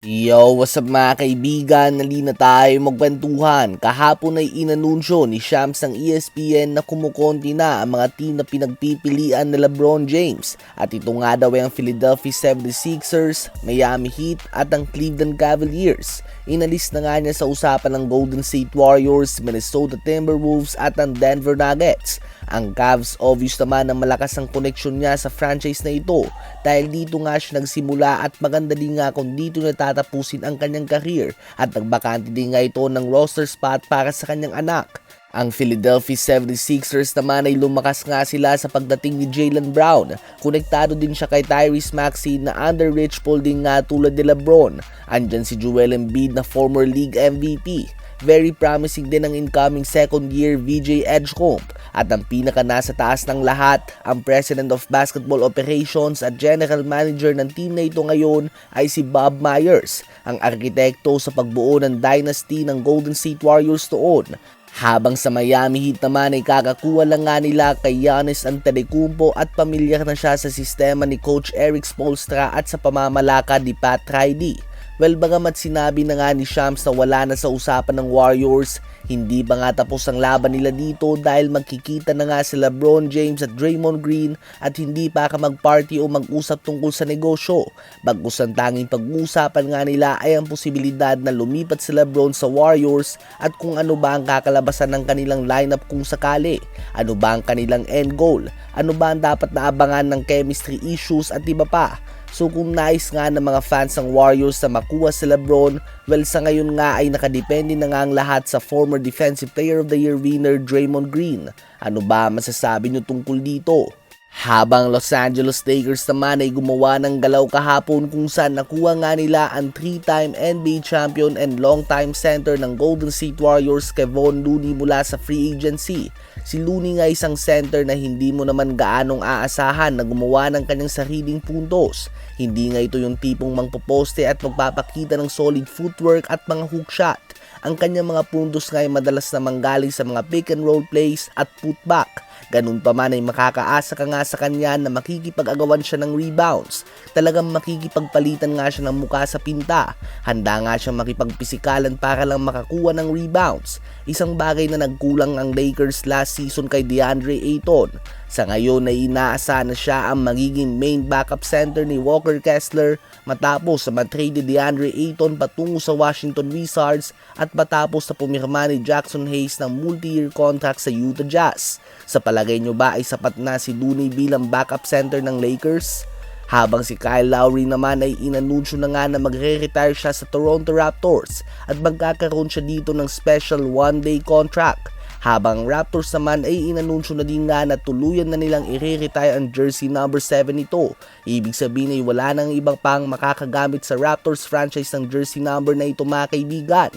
Yo, what's up mga kaibigan? Nalina tayo magkwentuhan. Kahapon ay inanunsyo ni Shams ng ESPN na kumukonti na ang mga team na pinagpipilian ni LeBron James. At ito nga daw ay ang Philadelphia 76ers, Miami Heat at ang Cleveland Cavaliers. Inalis na nga niya sa usapan ng Golden State Warriors, Minnesota Timberwolves at ang Denver Nuggets. Ang Cavs obvious naman na malakas ang connection niya sa franchise na ito dahil dito nga siya nagsimula at maganda din nga kung dito natatapusin ang kanyang career at nagbakante din nga ito ng roster spot para sa kanyang anak. Ang Philadelphia 76ers naman ay lumakas nga sila sa pagdating ni Jaylen Brown. Konektado din siya kay Tyrese Maxey na under Rich Paul din nga tulad ni LeBron. Andyan si Joel Embiid na former league MVP. Very promising din ang incoming second year VJ Edgecomb. At ang pinaka nasa taas ng lahat, ang President of Basketball Operations at General Manager ng team na ito ngayon ay si Bob Myers, ang arkitekto sa pagbuo ng dynasty ng Golden State Warriors noon. Habang sa Miami Heat naman ay kakakuha lang nga nila kay Giannis Antetokounmpo at pamilyar na siya sa sistema ni Coach Eric Spoelstra at sa pamamalakad ni Pat Riley. Well, bagamat sinabi na nga ni Shams na wala na sa usapan ng Warriors, hindi ba nga tapos ang laban nila dito dahil magkikita na nga si LeBron James at Draymond Green at hindi pa ka mag-party o mag-usap tungkol sa negosyo. Bagkus ang tanging pag-uusapan nga nila ay ang posibilidad na lumipat si LeBron sa Warriors at kung ano ba ang kakalabasan ng kanilang lineup kung sakali. Ano ba ang kanilang end goal? Ano ba ang dapat naabangan ng chemistry issues at iba pa? So kung nais nga ng mga fans ng Warriors na makuha si LeBron, well sa ngayon nga ay nakadepende na nga ang lahat sa former Defensive Player of the Year winner Draymond Green. Ano ba masasabi nyo tungkol dito? Habang Los Angeles Lakers naman ay gumawa ng galaw kahapon kung saan nakuha nga nila ang 3-time NBA champion and long-time center ng Golden State Warriors Kevon Looney mula sa free agency. Si Looney nga isang center na hindi mo naman gaanong aasahan na gumawa ng kanyang sariling puntos. Hindi nga ito yung tipong mangpoposte at magpapakita ng solid footwork at mga hook shot. Ang kanyang mga puntos nga ay madalas na manggaling sa mga pick and roll plays at putback. Ganun pa man ay makakaasa ka nga sa kanya na makikipag-agawan siya ng rebounds. Talagang makikipagpalitan nga siya ng muka sa pinta. Handa nga siyang makipagpisikalan para lang makakuha ng rebounds. Isang bagay na nagkulang ang Lakers last season kay DeAndre Ayton. Sa ngayon ay inaasahan na siya ang magiging main backup center ni Walker Kessler matapos sa matrade ni DeAndre Ayton patungo sa Washington Wizards at matapos na pumirma ni Jackson Hayes ng multi-year contract sa Utah Jazz. Sa palagay nyo ba ay sapat na si Looney bilang backup center ng Lakers? Habang si Kyle Lowry naman ay inanunsyo na nga na magre-retire siya sa Toronto Raptors at magkakaroon siya dito ng special one-day contract. Habang Raptors naman ay inanunsyo na din nga na tuluyan na nilang i-retire ang jersey number 7 nito. Ibig sabihin ay wala nang ibang pang makakagamit sa Raptors franchise ng jersey number na ito mga kaibigan.